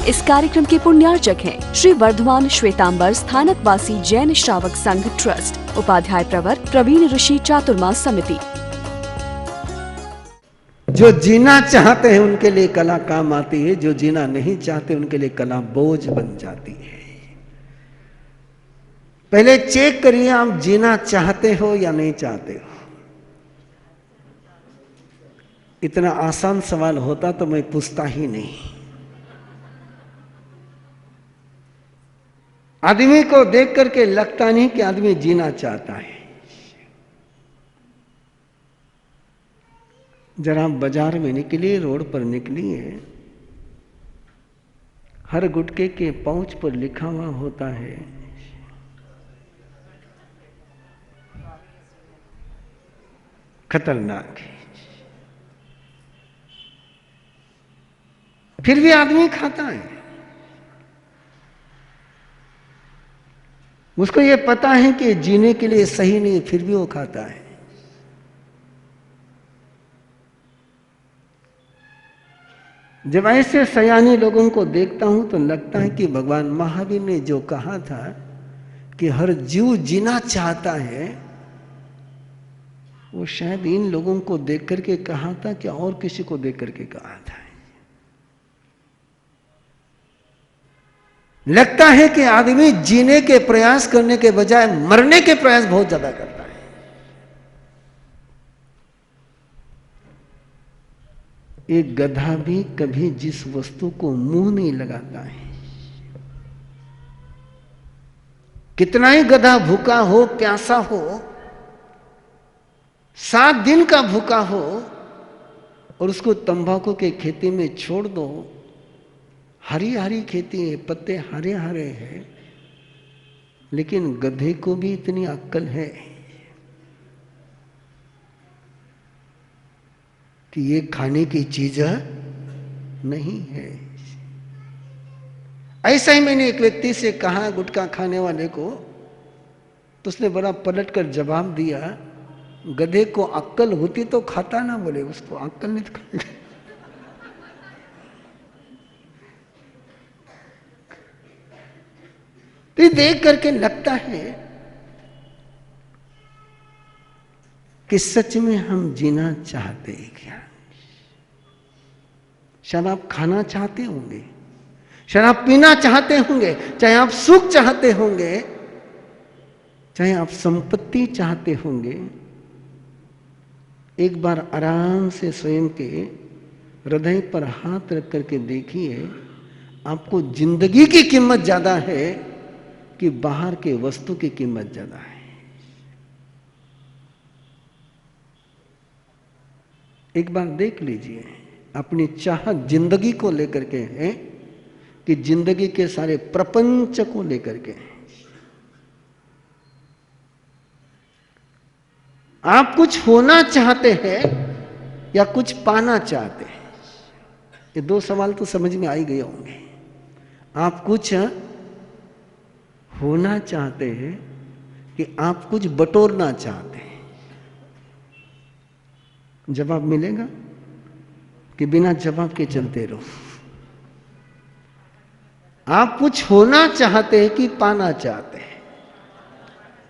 इस कार्यक्रम के पुण्यार्चक हैं श्री वर्धमान श्वेतांबर स्थानकवासी जैन श्रावक संघ ट्रस्ट, उपाध्याय प्रवर प्रवीण ऋषि चातुर्मास समिति। जो जीना चाहते हैं उनके लिए कला काम आती है, जो जीना नहीं चाहते उनके लिए कला बोझ बन जाती है। पहले चेक करिए आप जीना चाहते हो या नहीं चाहते हो। इतना आसान सवाल होता तो मैं पूछता ही नहीं। आदमी को देख करके लगता नहीं कि आदमी जीना चाहता है। जरा बाजार में निकलिए, रोड पर निकलिए, हर गुटके के पाउच पर लिखा हुआ होता है खतरनाक है, फिर भी आदमी खाता है। उसको ये पता है कि जीने के लिए सही नहीं, फिर भी वो खाता है। जब ऐसे सयाने लोगों को देखता हूं तो लगता है कि भगवान महावीर ने जो कहा था कि हर जीव जीना चाहता है, वो शायद इन लोगों को देख करके कहा था कि और किसी को देख करके कहा था। लगता है कि आदमी जीने के प्रयास करने के बजाय मरने के प्रयास बहुत ज्यादा करता है। एक गधा भी कभी जिस वस्तु को मुंह नहीं लगाता है, कितना ही गधा भूखा हो, प्यासा हो, 7 दिन का भूखा हो और उसको तंबाकू के खेती में छोड़ दो, हरी हरी खेती है, पत्ते हरे हरे हैं, लेकिन गधे को भी इतनी अक्ल है कि ये खाने की चीज नहीं है। ऐसा ही मैंने एक व्यक्ति से कहा, गुटखा खाने वाले को, तो उसने बड़ा पलट कर जवाब दिया, गधे को अक्ल होती तो खाता ना। बोले उसको अक्ल नहीं तो खाएगा। तो देख करके लगता है कि सच में हम जीना चाहते हैं क्या। शायद आप खाना चाहते होंगे, शायद आप पीना चाहते होंगे, चाहे आप सुख चाहते होंगे, चाहे आप संपत्ति चाहते होंगे। एक बार आराम से स्वयं के हृदय पर हाथ रख करके देखिए, आपको जिंदगी की कीमत ज्यादा है कि बाहर के वस्तु की कीमत ज्यादा है। एक बार देख लीजिए, अपनी चाहत जिंदगी को लेकर के है कि जिंदगी के सारे प्रपंच को लेकर के है। आप कुछ होना चाहते हैं या कुछ पाना चाहते हैं? ये 2 सवाल तो समझ में आ ही गए होंगे। आप कुछ होना चाहते हैं कि आप कुछ बटोरना चाहते हैं? जवाब मिलेगा कि बिना जवाब के चलते रहो? आप कुछ होना चाहते हैं कि पाना चाहते हैं?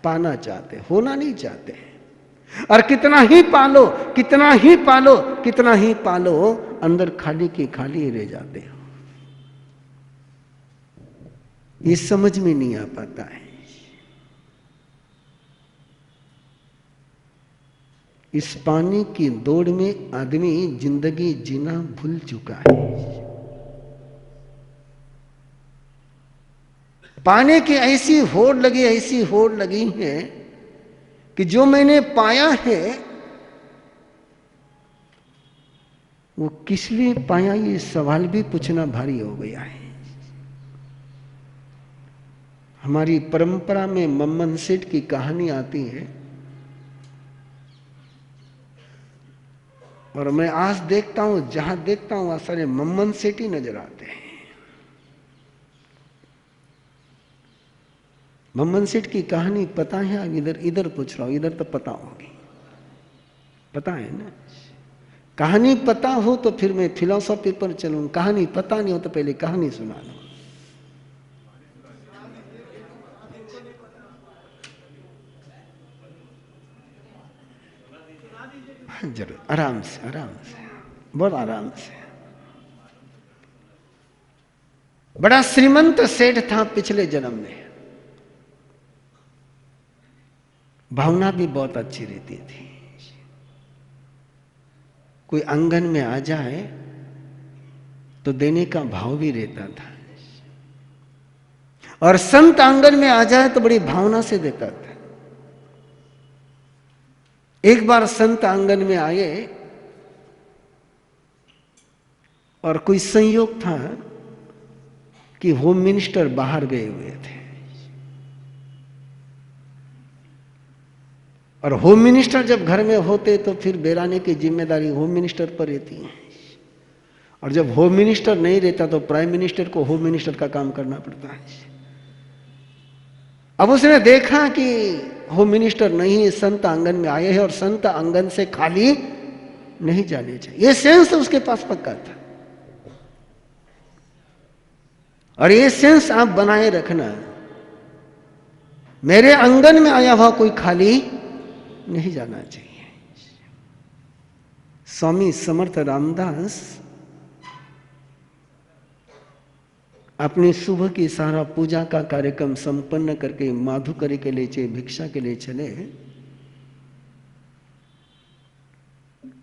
पाना चाहते हैं, होना नहीं चाहते हैं। और कितना ही पालो, कितना ही पालो, कितना ही पालो, अंदर खाली की खाली रह जाते हो। ये समझ में नहीं आ पाता है। इस पानी की दौड़ में आदमी जिंदगी जीना भूल चुका है। पाने की ऐसी होड़ लगी, ऐसी होड़ लगी है कि जो मैंने पाया है वो किस लिए पाया, ये सवाल भी पूछना भारी हो गया है। हमारी परंपरा में मम्मन सेठ की कहानी आती है और मैं आज देखता हूं, जहां देखता हूं वहां सारे मम्मन सेठ ही नजर आते हैं। मम्मन सेठ की कहानी पता है? इधर इधर पूछ रहा हूं, इधर तो पता होगी, पता है ना? कहानी पता हो तो फिर मैं फिलॉसफी पर चलूं, कहानी पता नहीं हो तो पहले कहानी सुना लो। जरूर, आराम से, बहुत आराम से। बड़ा श्रीमंत सेठ था पिछले जन्म में, भावना भी बहुत अच्छी रहती थी। कोई आंगन में आ जाए तो देने का भाव भी रहता था, और संत आंगन में आ जाए तो बड़ी भावना से देता था। एक बार संत आंगन में आए और कोई संयोग था कि होम मिनिस्टर बाहर गए हुए थे, और होम मिनिस्टर जब घर में होते तो फिर बेराने की जिम्मेदारी होम मिनिस्टर पर रहती है, और जब होम मिनिस्टर नहीं रहता तो प्राइम मिनिस्टर को होम मिनिस्टर का काम करना पड़ता है। अब उसने देखा कि होम मिनिस्टर नहीं, संत आंगन में आए हैं और संत आंगन से खाली नहीं जाने चाहिए, ये सेंस उसके पास पक्का था। और ये सेंस आप बनाए रखना, मेरे आंगन में आया हुआ कोई खाली नहीं जाना चाहिए। स्वामी समर्थ रामदास अपनी सुबह की सारा पूजा का कार्यक्रम संपन्न करके माधुकरी के लिए, भिक्षा के लिए चले।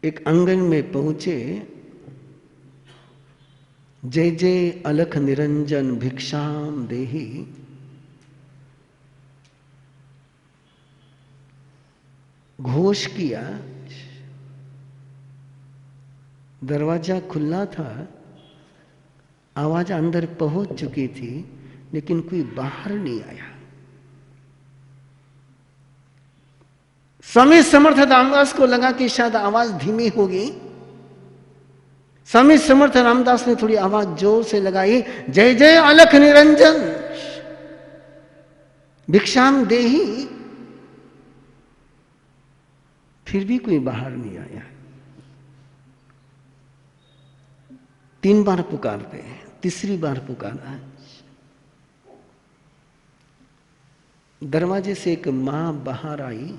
एक आंगन में पहुंचे, जय जय अलख निरंजन भिक्षाम देहि, घोष किया। दरवाजा खुला था, आवाज अंदर पहुंच चुकी थी, लेकिन कोई बाहर नहीं आया। स्वामी समर्थ रामदास को लगा कि शायद आवाज धीमी होगी। स्वामी समर्थ रामदास ने थोड़ी आवाज जोर से लगाई, जय जय अलख निरंजन भिक्षाम देहि। फिर भी कोई बाहर नहीं आया। 3 बार पुकारते हैं, तीसरी बार पुकारा, दरवाजे से एक मां बाहर आई,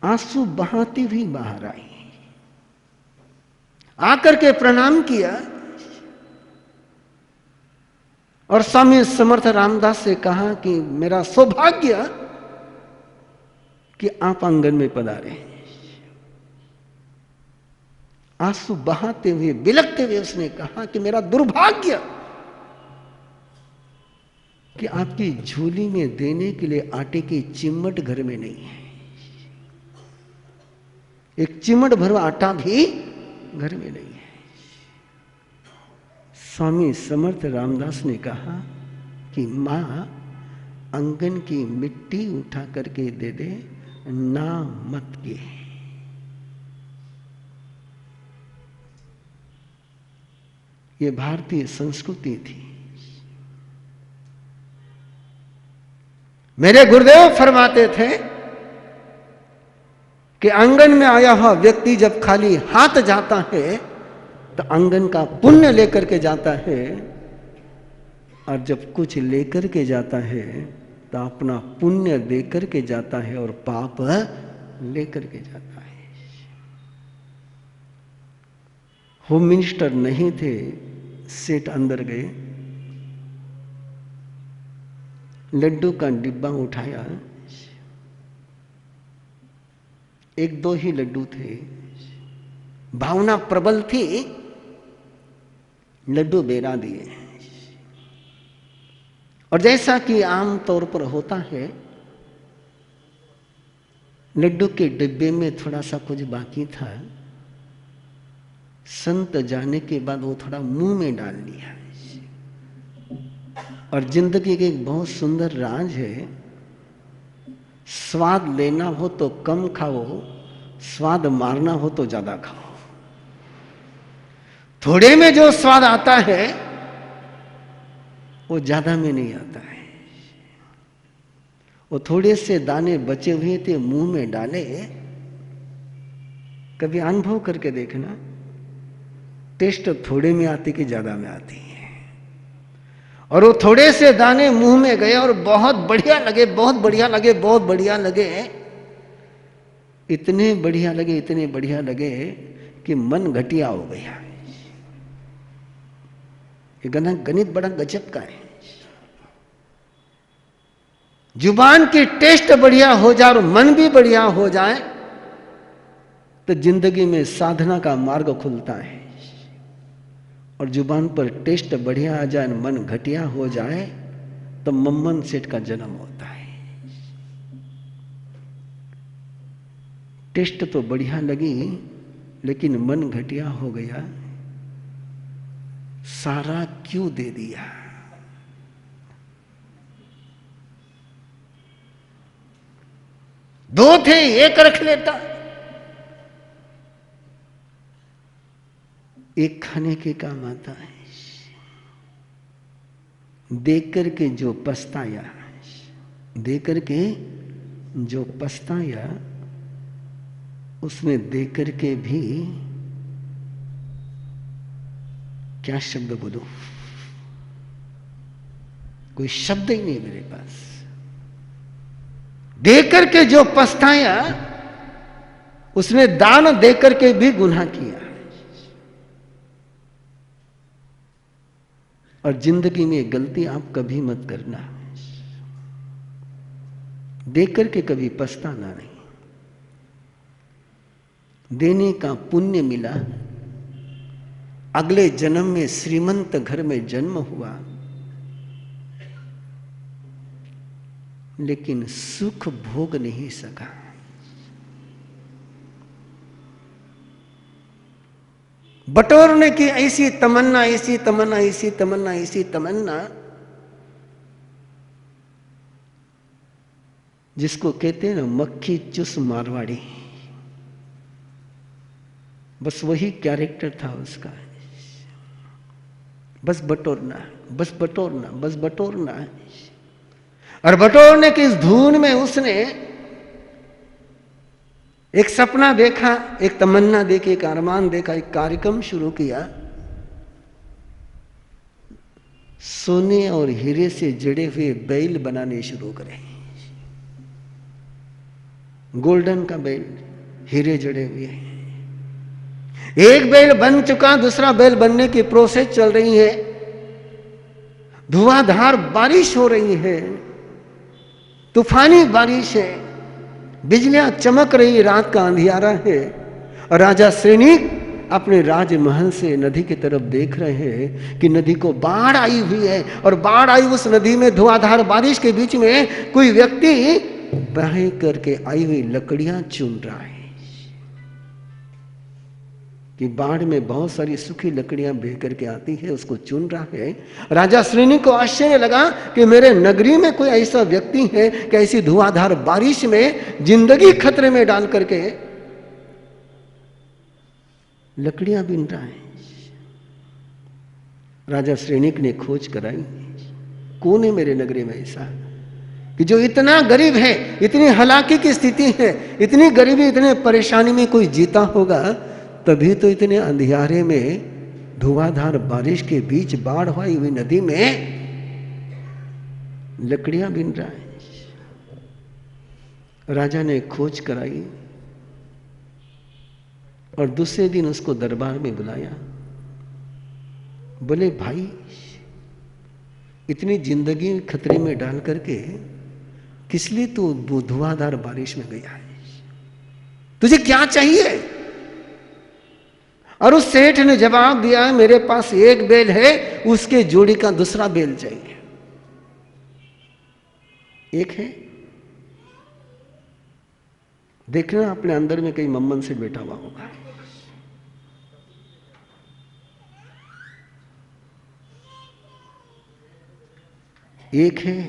आंसू बहाती हुई बाहर आई, आकर के प्रणाम किया और स्वामी समर्थ रामदास से कहा कि मेरा सौभाग्य कि आप आंगन में पधारे। आंसू बहाते हुए, बिलखते हुए उसने कहा कि मेरा दुर्भाग्य कि आपकी झोली में देने के लिए आटे की चिमट घर में नहीं है। एक चिमट भर आटा भी घर में नहीं है। स्वामी समर्थ रामदास ने कहा कि मां आंगन की मिट्टी उठा करके दे दे, ना मत के। ये भारतीय संस्कृति थी। मेरे गुरुदेव फरमाते थे कि आंगन में आया हुआ व्यक्ति जब खाली हाथ जाता है तो आंगन का पुण्य लेकर के जाता है, और जब कुछ लेकर के जाता है तो अपना पुण्य देकर के जाता है और पाप लेकर के जाता है। होम मिनिस्टर नहीं थे, सेठ अंदर गए, लड्डू का डिब्बा उठाया, 1-2 ही लड्डू थे, भावना प्रबल थी, लड्डू बेरा दिए। और जैसा कि आम तौर पर होता है, लड्डू के डिब्बे में थोड़ा सा कुछ बाकी था, संत जाने के बाद वो थोड़ा मुंह में डाल लिया। और जिंदगी के एक बहुत सुंदर राज है, स्वाद लेना हो तो कम खाओ, स्वाद मारना हो तो ज्यादा खाओ। थोड़े में जो स्वाद आता है वो ज्यादा में नहीं आता है। वो थोड़े से दाने बचे हुए थे, मुंह में डाले कभी अनुभव करके देखना, टेस्ट थोड़े में आती कि ज्यादा में आती है। और वो थोड़े से दाने मुंह में गए और बहुत बढ़िया लगे, बहुत बढ़िया लगे, बहुत बढ़िया लगे, इतने बढ़िया लगे, इतने बढ़िया लगे कि मन घटिया हो गया। ये गणित बड़ा गजब का है। जुबान की टेस्ट बढ़िया हो जाए और मन भी बढ़िया हो जाए तो जिंदगी में साधना का मार्ग खुलता है। और जुबान पर टेस्ट बढ़िया आ जाए, मन घटिया हो जाए तो मम्मन सेठ का जन्म होता है। टेस्ट तो बढ़िया लगी लेकिन मन घटिया हो गया, सारा क्यों दे दिया। दो थे एक रख लेता, एक खाने के काम आता है। देख करके जो पछताया, देख करके जो पछताया, उसमें देख करके भी क्या शब्द बोलूं, कोई शब्द ही नहीं मेरे पास। देख करके जो पछताया, उसने दान देकर करके भी गुनाह किया। और जिंदगी में गलती आप कभी मत करना, देख करके कभी पछताना नहीं। देने का पुण्य मिला, अगले जन्म में श्रीमंत घर में जन्म हुआ, लेकिन सुख भोग नहीं सका। बटोरने की ऐसी तमन्ना, ऐसी तमन्ना, ऐसी तमन्ना, ऐसी तमन्ना, जिसको कहते हैं ना मक्खी चुस मारवाड़ी, बस वही कैरेक्टर था उसका। बस बटोरना, बस बटोरना, बस बटोरना। और बटोरने की इस धुन में उसने एक सपना देखा, एक तमन्ना देखी, एक अरमान देखा, एक कार्यक्रम शुरू किया। सोने और हीरे से जड़े हुए बैल बनाने शुरू करे। गोल्डन का बैल, हीरे जड़े हुए। एक बैल बन चुका, दूसरा बैल बनने की प्रोसेस चल रही है। धुआंधार बारिश हो रही है, तूफानी बारिश है, बिजलियां चमक रही, रात का अंधियारा है। और राजा सैनिक अपने राजमहल से नदी की तरफ देख रहे हैं कि नदी को बाढ़ आई हुई है। और बाढ़ आई उस नदी में धुआंधार बारिश के बीच में कोई व्यक्ति बहे करके आई हुई लकड़ियां चुन रहा है। कि बाढ़ में बहुत सारी सूखी लकड़ियां बह करके आती है, उसको चुन रहा है। राजा सैनिक को आश्चर्य लगा कि मेरे नगरी में कोई ऐसा व्यक्ति है कि ऐसी धुआंधार बारिश में जिंदगी खतरे में डाल करके लकड़ियां बीन रहा है। राजा सैनिक ने खोज कराई, कौन है मेरे नगरी में ऐसा कि जो इतना गरीब है, इतनी हलाकी की स्थिति है, इतनी गरीबी, इतने परेशानी में कोई जीता होगा। तभी तो इतने अंधियारे में धुआंधार बारिश के बीच बाढ़ आई हुई नदी में लकड़ियां बीन रहा है। राजा ने खोज कराई और दूसरे दिन उसको दरबार में बुलाया। बोले भाई, इतनी जिंदगी खतरे में डाल करके किस लिए तू धुआंधार बारिश में गया है? तुझे क्या चाहिए? और उस सेठ ने जवाब दिया, मेरे पास एक बैल है, उसके जोड़ी का दूसरा बैल चाहिए। एक है, देखना अपने अंदर में कहीं मम्मन से बैठा हुआ होगा। एक है,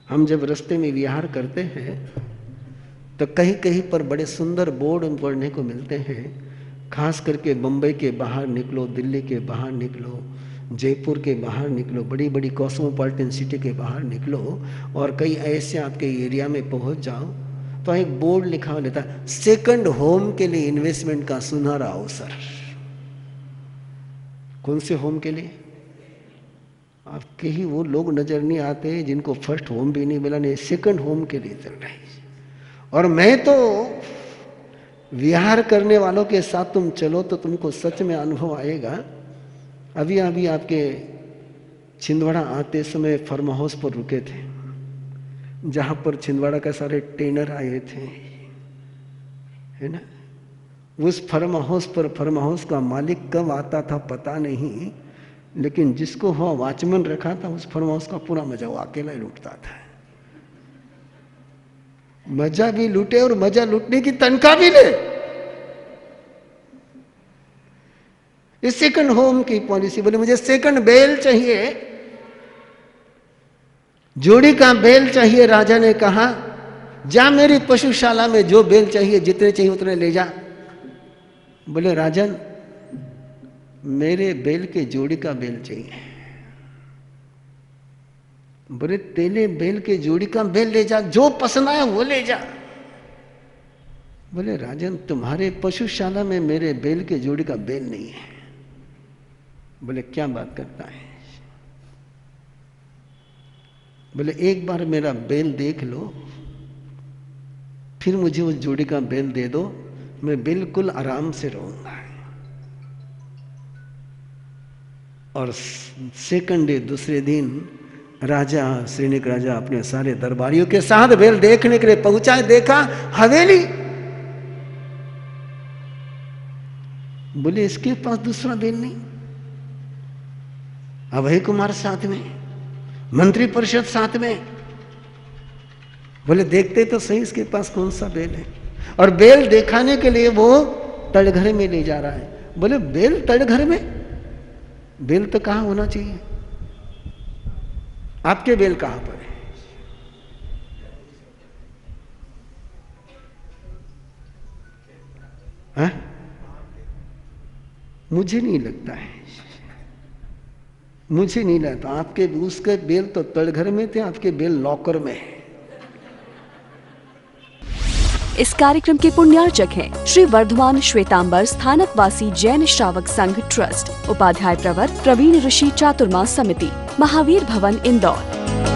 हम जब रास्ते में विहार करते हैं तो कहीं कहीं पर बड़े सुंदर बोर्ड पढ़ने को मिलते हैं। खास करके बंबई के बाहर निकलो, दिल्ली के बाहर निकलो, जयपुर के बाहर निकलो, बड़ी बड़ी कॉस्मोपॉलिटन सिटी के बाहर निकलो और कई ऐसे आपके एरिया में पहुंच जाओ तो एक बोर्ड लिखा हुआ लेता, सेकंड होम के लिए इन्वेस्टमेंट का सुनहरा अवसर। कौन से होम के लिए? आपके ही वो लोग नजर नहीं आते जिनको फर्स्ट होम भी नहीं मिला, नहीं सेकंड होम के लिए चल रही। और मैं तो विहार करने वालों के साथ तुम चलो तो तुमको सच में अनुभव आएगा। अभी अभी आपके छिंदवाड़ा आते समय फार्म हाउस पर रुके थे, जहां पर छिंदवाड़ा का सारे ट्रेनर आए थे, है ना। उस फार्म हाउस का मालिक कब आता था पता नहीं, लेकिन जिसको वहां वॉचमैन रखा था उस फार्म हाउस का पूरा मजा वो अकेला ही लूटता था। मजा भी लूटे और मजा लूटने की तनख्वाह भी ले। इस सेकंड होम की पॉलिसी, बोले मुझे सेकंड बेल चाहिए, जोड़ी का बेल चाहिए। राजा ने कहा जा मेरी पशुशाला में जो बेल चाहिए जितने चाहिए उतने ले जा। बोले राजन मेरे बेल के जोड़ी का बेल चाहिए। बोले तेरे बेल के जोड़ी का बेल ले जा, जो पसंद आया वो ले जा। बोले राजन तुम्हारे पशुशाला में मेरे बेल के जोड़ी का बेल नहीं है। बोले क्या बात करता है? बोले एक बार मेरा बेल देख लो, फिर मुझे उस जोड़ी का बेल दे दो, मैं बिल्कुल आराम से रहूंगा। और सेकंड डे दूसरे दिन राजा श्रीनिक राजा अपने सारे दरबारियों के साथ बेल देखने के लिए पहुंचा। देखा हवेली, बोले इसके पास दूसरा बेल नहीं। अभय कुमार साथ में, मंत्री परिषद साथ में। बोले देखते तो सही इसके पास कौन सा बेल है। और बेल दिखाने के लिए वो तड़घर में ले जा रहा है। बोले बेल तड़घर में? बेल तो कहां होना चाहिए? आपके बेल कहां पर है? हाँ? मुझे नहीं लगता है, मुझे नहीं लगता। आपके उसके बेल तो तड़घर में थे, आपके बेल लॉकर में है। इस कार्यक्रम के पुण्यार्चक हैं श्री वर्धमान श्वेतांबर स्थानकवासी जैन श्रावक संघ ट्रस्ट, उपाध्याय प्रवर प्रवीण ऋषि चातुर्मास समिति, महावीर भवन इंदौर।